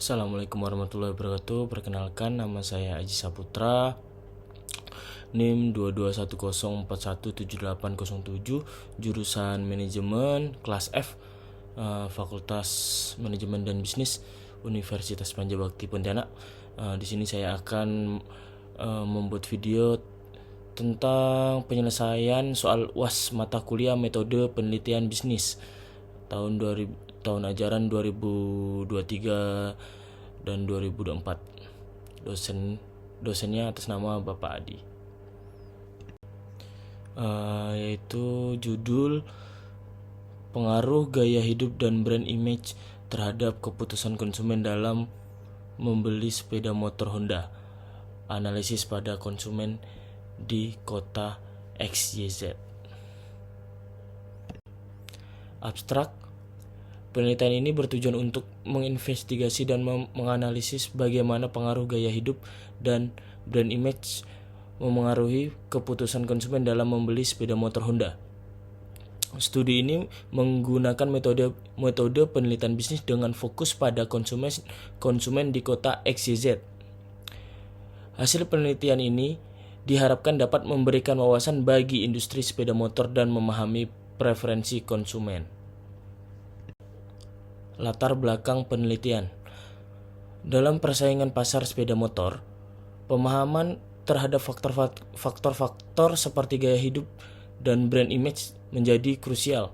Assalamualaikum warahmatullahi wabarakatuh. Perkenalkan, nama saya Aji Saputra, NIM 2210417807, jurusan manajemen kelas F, Fakultas Manajemen dan Bisnis, Universitas Panjabakti Pontianak. Di sini saya akan membuat video tentang penyelesaian soal UAS mata kuliah metode penelitian bisnis tahun ajaran 2023 dan 2024. Dosennya atas nama Bapak Adi. Yaitu judul pengaruh gaya hidup dan brand image terhadap keputusan konsumen dalam membeli sepeda motor Honda. Analisis pada konsumen di kota XYZ. Abstrak. Penelitian ini bertujuan untuk menginvestigasi dan menganalisis bagaimana pengaruh gaya hidup dan brand image memengaruhi keputusan konsumen dalam membeli sepeda motor Honda. Studi ini menggunakan metode penelitian bisnis dengan fokus pada konsumen di kota XYZ. Hasil penelitian ini diharapkan dapat memberikan wawasan bagi industri sepeda motor dan memahami preferensi konsumen. Latar belakang penelitian. Dalam persaingan pasar sepeda motor, pemahaman terhadap faktor-faktor seperti gaya hidup dan brand image menjadi krusial.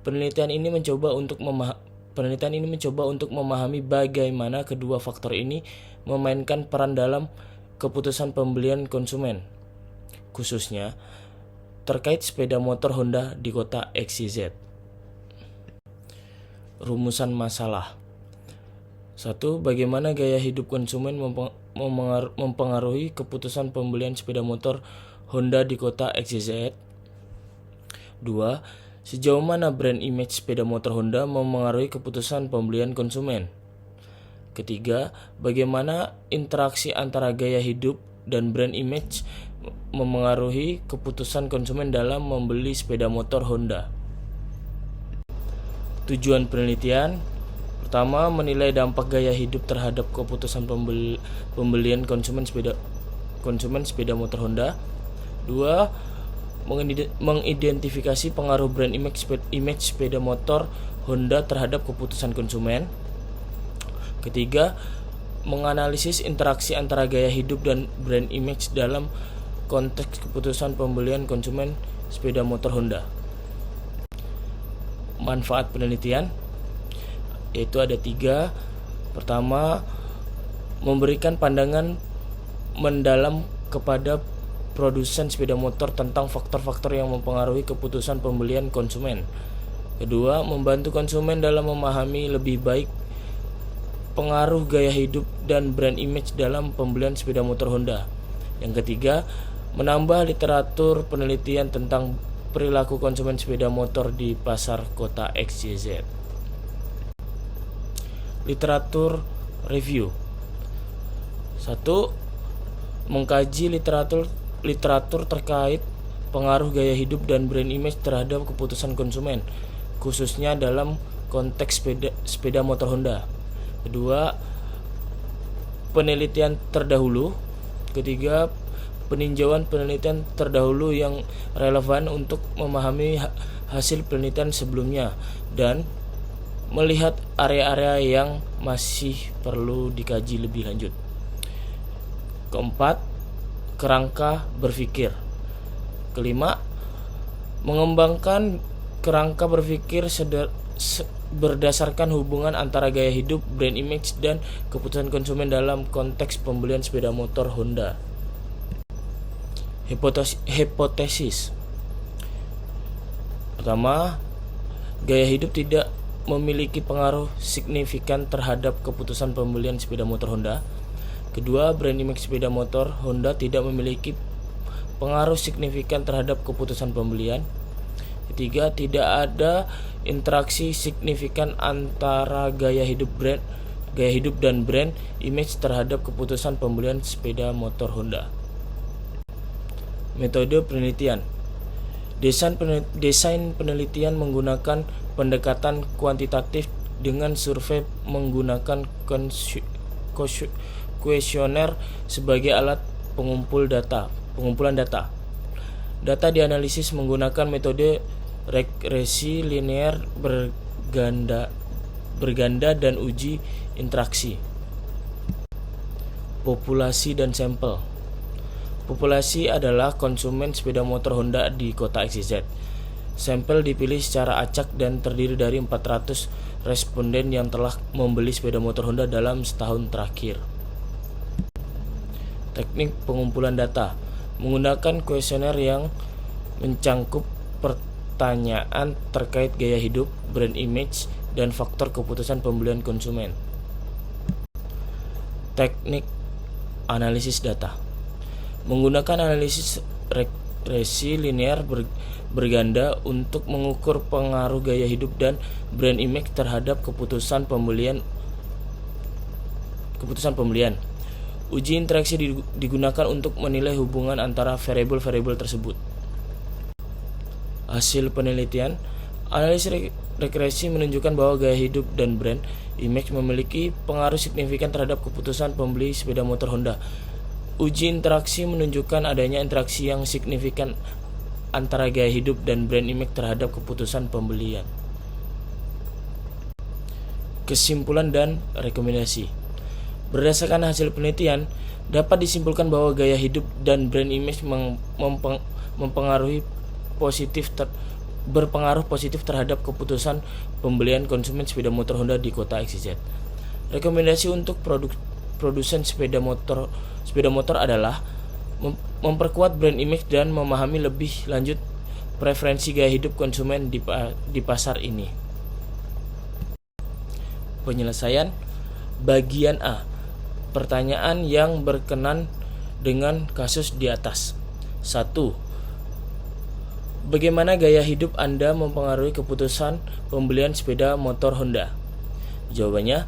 Penelitian ini mencoba untuk memahami bagaimana kedua faktor ini memainkan peran dalam keputusan pembelian konsumen, khususnya terkait sepeda motor Honda di kota XYZ. Rumusan masalah. 1. Bagaimana gaya hidup konsumen mempengaruhi keputusan pembelian sepeda motor Honda di kota XYZ. 2. Sejauh mana brand image sepeda motor Honda memengaruhi keputusan pembelian konsumen. Ketiga, bagaimana interaksi antara gaya hidup dan brand image memengaruhi keputusan konsumen dalam membeli sepeda motor Honda. Tujuan penelitian. Pertama, menilai dampak gaya hidup terhadap keputusan pembelian konsumen sepeda motor Honda. 2. Mengidentifikasi pengaruh brand image sepeda motor Honda terhadap keputusan konsumen. Ketiga, menganalisis interaksi antara gaya hidup dan brand image dalam konteks keputusan pembelian konsumen sepeda motor Honda. Manfaat penelitian yaitu ada 3. Pertama, memberikan pandangan mendalam kepada produsen sepeda motor tentang faktor-faktor yang mempengaruhi keputusan pembelian konsumen. Kedua, membantu konsumen dalam memahami lebih baik pengaruh gaya hidup dan brand image dalam pembelian sepeda motor Honda. Yang ketiga, menambah literatur penelitian tentang perilaku konsumen sepeda motor di pasar kota XYZ. Literatur review. 1. Mengkaji literatur terkait pengaruh gaya hidup dan brand image terhadap keputusan konsumen, khususnya dalam konteks sepeda motor Honda. Kedua, penelitian terdahulu. Ketiga, peninjauan penelitian terdahulu yang relevan untuk memahami hasil penelitian sebelumnya dan melihat area-area yang masih perlu dikaji lebih lanjut. Keempat, kerangka berpikir. Kelima, mengembangkan kerangka berpikir berdasarkan hubungan antara gaya hidup, brand image, dan keputusan konsumen dalam konteks pembelian sepeda motor Honda. Hipotesis. Pertama, gaya hidup tidak memiliki pengaruh signifikan terhadap keputusan pembelian sepeda motor Honda. Kedua, brand image sepeda motor Honda tidak memiliki pengaruh signifikan terhadap keputusan pembelian. Ketiga, tidak ada interaksi signifikan antara gaya hidup dan brand image terhadap keputusan pembelian sepeda motor Honda. Metode penelitian. Desain penelitian menggunakan pendekatan kuantitatif dengan survei menggunakan kuesioner sebagai alat pengumpulan data. Data dianalisis menggunakan metode regresi linear berganda dan uji interaksi. Populasi dan sampel. Populasi adalah konsumen sepeda motor Honda di kota XYZ. Sampel dipilih secara acak dan terdiri dari 400 responden yang telah membeli sepeda motor Honda dalam setahun terakhir. Teknik pengumpulan data menggunakan kuesioner yang mencangkup pertanyaan terkait gaya hidup, brand image, dan faktor keputusan pembelian konsumen. Teknik analisis data menggunakan analisis regresi linear berganda untuk mengukur pengaruh gaya hidup dan brand image terhadap keputusan pembelian. Uji interaksi digunakan untuk menilai hubungan antara variabel-variabel tersebut. Hasil penelitian, analisis regresi menunjukkan bahwa gaya hidup dan brand image memiliki pengaruh signifikan terhadap keputusan pembeli sepeda motor Honda. Uji interaksi menunjukkan adanya interaksi yang signifikan antara gaya hidup dan brand image terhadap keputusan pembelian. Kesimpulan dan rekomendasi. Berdasarkan hasil penelitian, dapat disimpulkan bahwa gaya hidup dan brand image berpengaruh positif terhadap keputusan pembelian konsumen sepeda motor Honda di kota XYZ. Rekomendasi untuk produsen sepeda motor adalah memperkuat brand image dan memahami lebih lanjut preferensi gaya hidup konsumen di pasar ini. Penyelesaian bagian A. Pertanyaan yang berkenan dengan kasus di atas. 1. Bagaimana gaya hidup Anda mempengaruhi keputusan pembelian sepeda motor Honda? Jawabannya,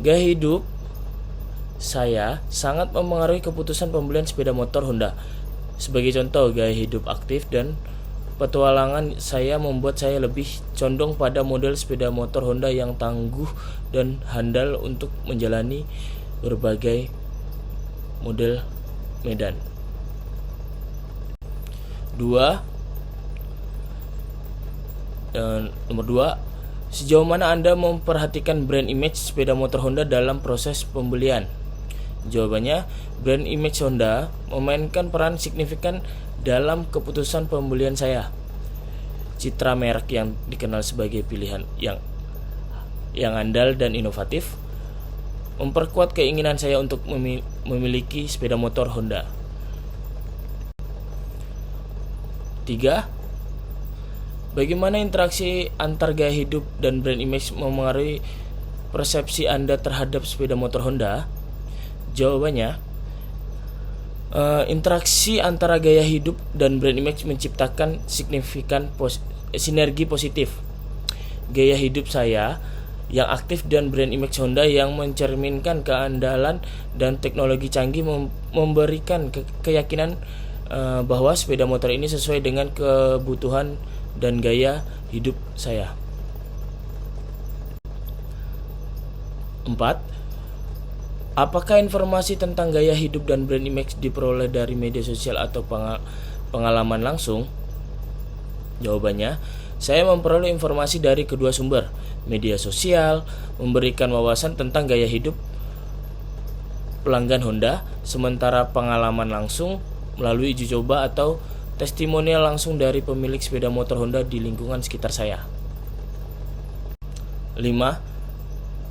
gaya hidup saya sangat mempengaruhi keputusan pembelian sepeda motor Honda. Sebagai contoh, gaya hidup aktif dan petualangan saya membuat saya lebih condong pada model sepeda motor Honda yang tangguh dan handal untuk menjalani berbagai model medan. 2. Sejauh mana Anda memperhatikan brand image sepeda motor Honda dalam proses pembelian? Jawabannya, brand image Honda memainkan peran signifikan dalam keputusan pembelian saya. Citra merek yang dikenal sebagai pilihan yang andal dan inovatif memperkuat keinginan saya untuk memiliki sepeda motor Honda. 3. Bagaimana interaksi antar gaya hidup dan brand image memengaruhi persepsi Anda terhadap sepeda motor Honda? Jawabannya, interaksi antara gaya hidup dan brand image menciptakan signifikan sinergi positif. Gaya hidup saya yang aktif dan brand image Honda yang mencerminkan keandalan dan teknologi canggih memberikan keyakinan bahwa sepeda motor ini sesuai dengan kebutuhan dan gaya hidup saya. 4. Apakah informasi tentang gaya hidup dan brand image diperoleh dari media sosial atau pengalaman langsung? Jawabannya, saya memperoleh informasi dari kedua sumber. Media sosial memberikan wawasan tentang gaya hidup pelanggan Honda, sementara pengalaman langsung melalui uji coba atau testimonial langsung dari pemilik sepeda motor Honda di lingkungan sekitar saya. 5.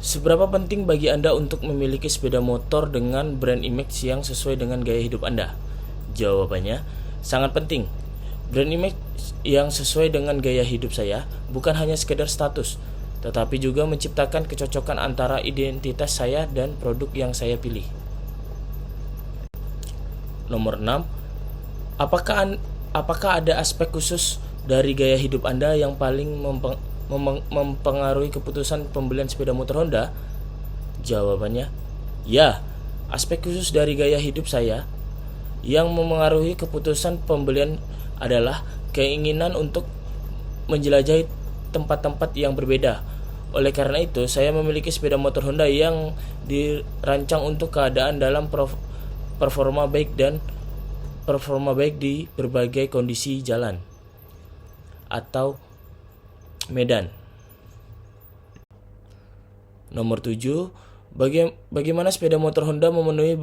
Seberapa penting bagi Anda untuk memiliki sepeda motor dengan brand image yang sesuai dengan gaya hidup Anda? Jawabannya, sangat penting. Brand image yang sesuai dengan gaya hidup saya bukan hanya sekedar status, tetapi juga menciptakan kecocokan antara identitas saya dan produk yang saya pilih. Nomor 6. Apakah ada aspek khusus dari gaya hidup Anda yang paling mempengaruhi keputusan pembelian sepeda motor Honda? Jawabannya, ya. Aspek khusus dari gaya hidup saya yang memengaruhi keputusan pembelian adalah keinginan untuk menjelajahi tempat-tempat yang berbeda, Oleh karena itu, saya memiliki sepeda motor Honda yang dirancang untuk keadaan dalam performa baik di berbagai kondisi jalan atau medan. Nomor 7, bagaimana sepeda motor Honda memenuhi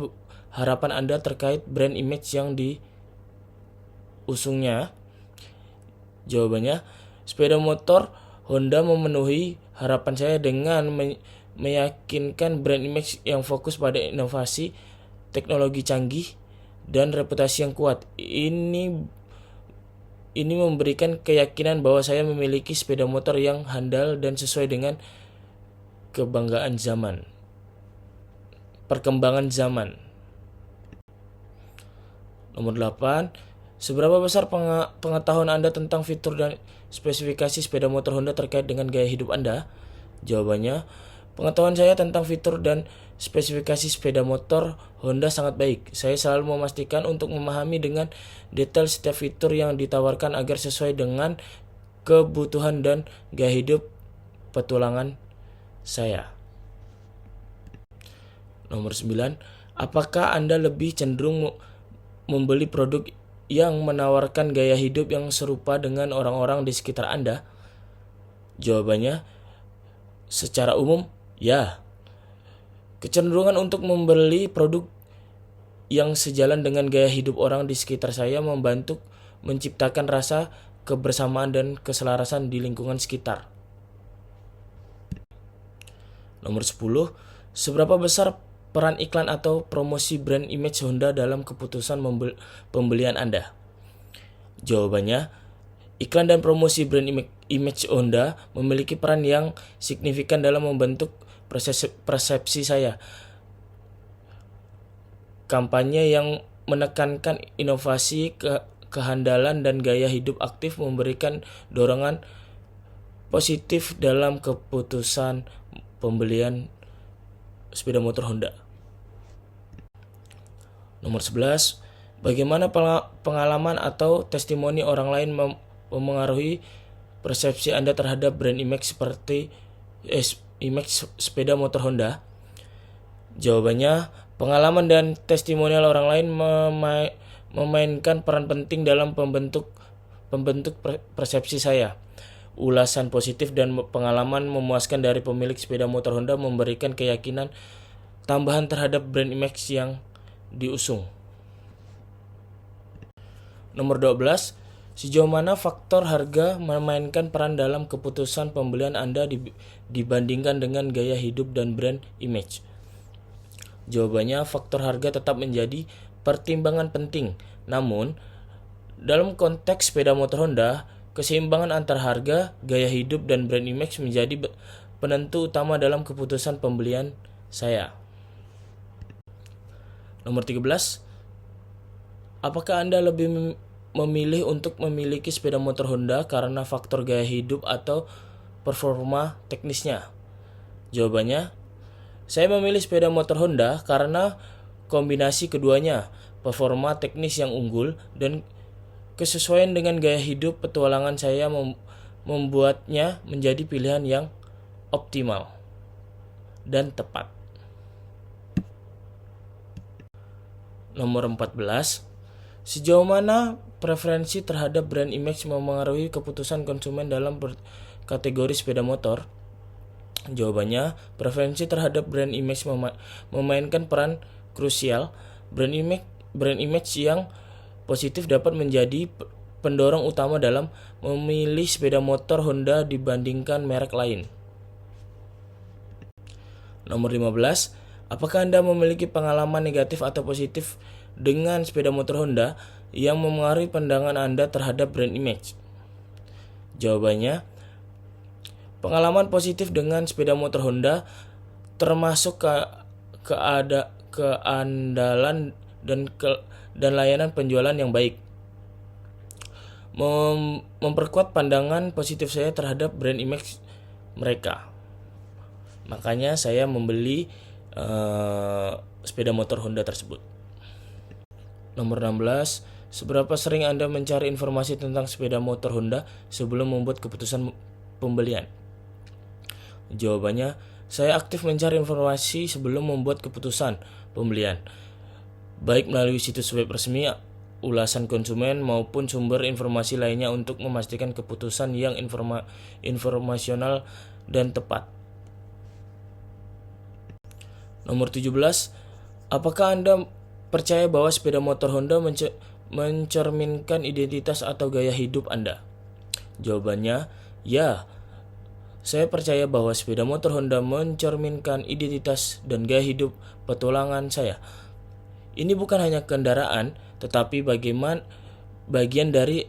harapan Anda terkait brand image yang diusungnya? Jawabannya, sepeda motor Honda memenuhi harapan saya dengan meyakinkan brand image yang fokus pada inovasi, teknologi canggih, dan reputasi yang kuat. Ini memberikan keyakinan bahwa saya memiliki sepeda motor yang handal dan sesuai dengan perkembangan zaman. Nomor 8, seberapa besar pengetahuan Anda tentang fitur dan spesifikasi sepeda motor Honda terkait dengan gaya hidup Anda? Jawabannya, pengetahuan saya tentang fitur dan spesifikasi sepeda motor Honda sangat baik. Saya selalu memastikan untuk memahami dengan detail setiap fitur yang ditawarkan agar sesuai dengan kebutuhan dan gaya hidup petualangan saya. Nomor 9, apakah Anda lebih cenderung membeli produk yang menawarkan gaya hidup yang serupa dengan orang-orang di sekitar Anda? Jawabannya, secara umum, ya. Kecenderungan untuk membeli produk yang sejalan dengan gaya hidup orang di sekitar saya membantu menciptakan rasa kebersamaan dan keselarasan di lingkungan sekitar. Nomor 10, seberapa besar peran iklan atau promosi brand image Honda dalam keputusan pembelian Anda? Jawabannya, iklan dan promosi brand image Honda memiliki peran yang signifikan dalam membentuk persepsi saya. Kampanye yang menekankan inovasi, kehandalan, dan gaya hidup aktif memberikan dorongan positif dalam keputusan pembelian sepeda motor Honda. Nomor 11, bagaimana pengalaman atau testimoni orang lain memengaruhi persepsi Anda terhadap brand image seperti image sepeda motor Honda? Jawabannya, pengalaman dan testimonial orang lain memainkan peran penting dalam pembentuk persepsi saya. Ulasan positif dan pengalaman memuaskan dari pemilik sepeda motor Honda memberikan keyakinan tambahan terhadap brand image yang diusung. Nomor 12, sejauh mana faktor harga memainkan peran dalam keputusan pembelian Anda dibandingkan dengan gaya hidup dan brand image? Jawabannya, faktor harga tetap menjadi pertimbangan penting. Namun, dalam konteks sepeda motor Honda, keseimbangan antara harga, gaya hidup, dan brand image menjadi penentu utama dalam keputusan pembelian saya. Nomor 13, apakah Anda lebih memilih untuk memiliki sepeda motor Honda karena faktor gaya hidup atau performa teknisnya? Jawabannya, saya memilih sepeda motor Honda karena kombinasi keduanya, performa teknis yang unggul dan kesesuaian dengan gaya hidup petualangan saya membuatnya menjadi pilihan yang optimal dan tepat. Nomor 14, sejauh mana preferensi terhadap brand image memengaruhi keputusan konsumen dalam kategori sepeda motor? Jawabannya, preferensi terhadap brand image memainkan peran krusial. Brand image yang positif dapat menjadi pendorong utama dalam memilih sepeda motor Honda dibandingkan merek lain. Nomor 15, apakah Anda memiliki pengalaman negatif atau positif dengan sepeda motor Honda yang memengaruhi pandangan Anda terhadap brand image? Jawabannya, pengalaman positif dengan sepeda motor Honda termasuk keandalan dan layanan penjualan yang baik. Memperkuat pandangan positif saya terhadap brand image mereka. Makanya saya membeli sepeda motor Honda tersebut. Nomor 16, seberapa sering Anda mencari informasi tentang sepeda motor Honda sebelum membuat keputusan pembelian? Jawabannya, saya aktif mencari informasi sebelum membuat keputusan pembelian, baik melalui situs web resmi, ulasan konsumen, maupun sumber informasi lainnya untuk memastikan keputusan yang informasional dan tepat. Nomor 17, apakah Anda percaya bahwa sepeda motor Honda mencerminkan identitas atau gaya hidup Anda? Jawabannya, ya. Saya percaya bahwa sepeda motor Honda mencerminkan identitas dan gaya hidup petualangan saya. Ini bukan hanya kendaraan, tetapi bagian dari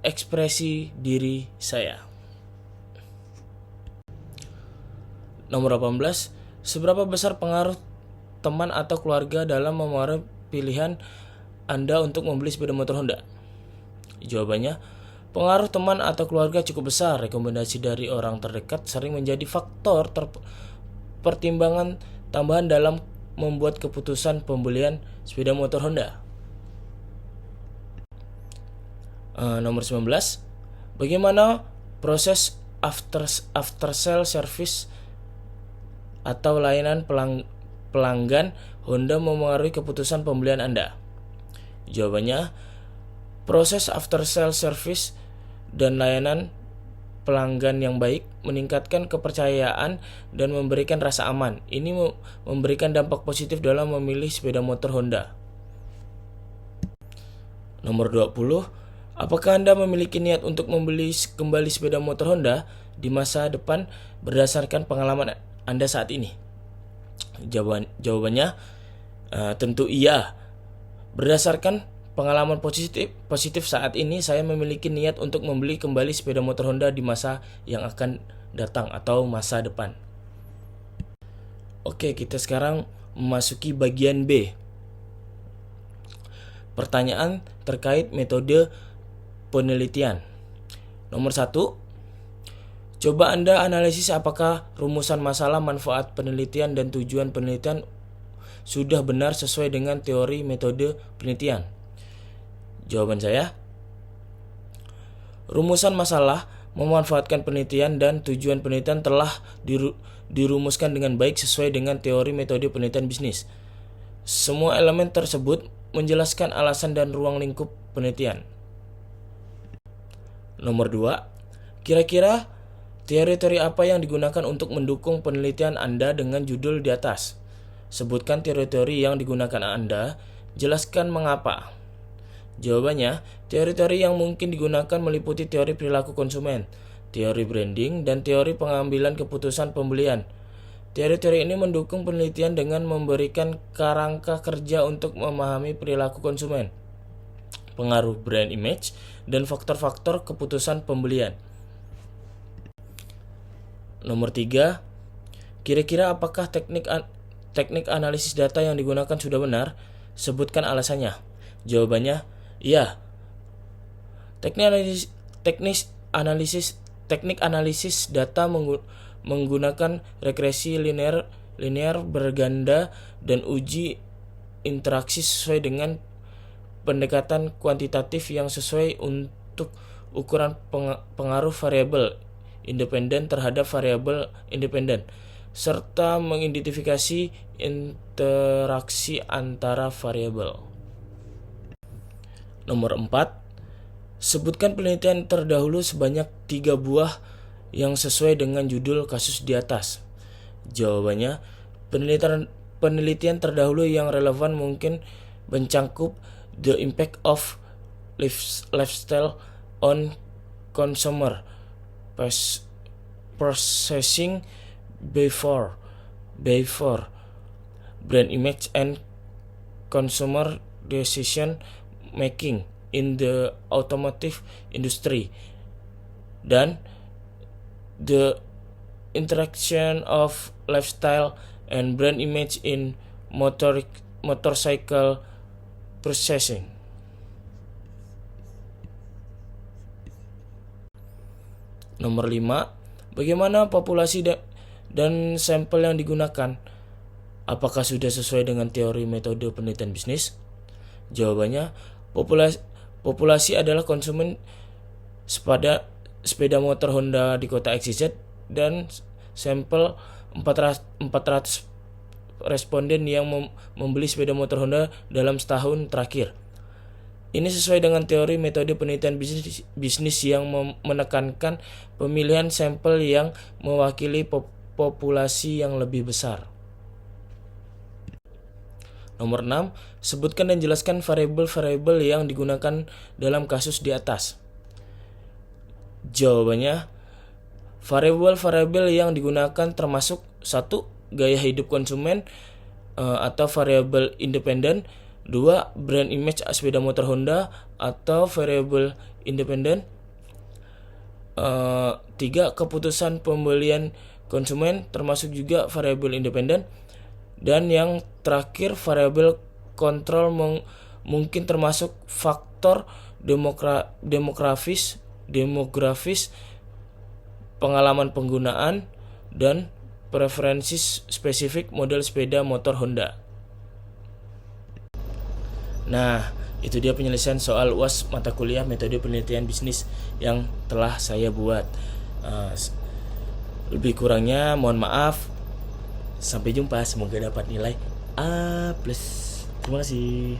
ekspresi diri saya. Nomor 18, seberapa besar pengaruh teman atau keluarga dalam memengaruhi pilihan Anda untuk membeli sepeda motor Honda? Jawabannya, pengaruh teman atau keluarga cukup besar. Rekomendasi dari orang terdekat sering menjadi faktor pertimbangan tambahan dalam membuat keputusan pembelian sepeda motor Honda. Nomor 19, bagaimana proses after sale service atau layanan pelanggan Honda memengaruhi keputusan pembelian Anda? Jawabannya, proses after sale service dan layanan pelanggan yang baik meningkatkan kepercayaan dan memberikan rasa aman. Ini memberikan dampak positif dalam memilih sepeda motor Honda. Nomor 20, apakah Anda memiliki niat untuk membeli kembali sepeda motor Honda di masa depan berdasarkan pengalaman Anda saat ini? Jawabannya, tentu iya. Berdasarkan pengalaman positif saat ini, saya memiliki niat untuk membeli kembali sepeda motor Honda di masa yang akan datang atau masa depan. Oke, kita sekarang memasuki bagian B. Pertanyaan terkait metode penelitian. Nomor 1, coba Anda analisis apakah rumusan masalah, manfaat penelitian, dan tujuan penelitian sudah benar sesuai dengan teori metode penelitian. Jawaban saya, rumusan masalah, memanfaatkan penelitian, dan tujuan penelitian telah dirumuskan dengan baik sesuai dengan teori metode penelitian bisnis. Semua elemen tersebut menjelaskan alasan dan ruang lingkup penelitian. Nomor 2, kira-kira teori-teori apa yang digunakan untuk mendukung penelitian Anda dengan judul di atas? Sebutkan teori-teori yang digunakan Anda, jelaskan mengapa. Jawabannya, teori-teori yang mungkin digunakan meliputi teori perilaku konsumen, teori branding, dan teori pengambilan keputusan pembelian. Teori-teori ini mendukung penelitian dengan memberikan kerangka kerja untuk memahami perilaku konsumen, pengaruh brand image, dan faktor-faktor keputusan pembelian. Nomor 3, kira-kira apakah teknik analisis data yang digunakan sudah benar? Sebutkan alasannya. Jawabannya, iya. Teknik analisis data menggunakan regresi linear berganda dan uji interaksi sesuai dengan pendekatan kuantitatif yang sesuai untuk ukuran pengaruh variabel independen terhadap variabel independen, serta mengidentifikasi interaksi antara variabel. Nomor 4, sebutkan penelitian terdahulu sebanyak 3 buah yang sesuai dengan judul kasus di atas. Jawabannya, penelitian terdahulu yang relevan mungkin mencangkup the impact of lifestyle on consumer processing behavior, brand image, and consumer decision making in the automotive industry, dan the interaction of lifestyle and brand image in motorcycle processing. Nomor 5, bagaimana populasi dan sampel yang digunakan? Apakah sudah sesuai dengan teori metode penelitian bisnis? Jawabannya, populasi adalah konsumen sepeda motor Honda di kota XYZ dan sampel 400 responden yang membeli sepeda motor Honda dalam setahun terakhir. Ini sesuai dengan teori metode penelitian bisnis yang menekankan pemilihan sampel yang mewakili populasi yang lebih besar. Nomor 6, sebutkan dan jelaskan variabel-variabel yang digunakan dalam kasus di atas. Jawabannya, variabel-variabel yang digunakan termasuk 1. Gaya hidup konsumen atau variabel independen. 2. Brand image sepeda motor Honda atau variabel independen. 3. Keputusan pembelian konsumen termasuk juga variabel independen. Dan yang terakhir, variabel kontrol mungkin termasuk faktor demografis, pengalaman penggunaan, dan preferensi spesifik model sepeda motor Honda. Nah, itu dia penyelesaian soal UAS mata kuliah metode penelitian bisnis yang telah saya buat. Lebih kurangnya mohon maaf. Sampai jumpa, semoga dapat nilai A+. Terima kasih.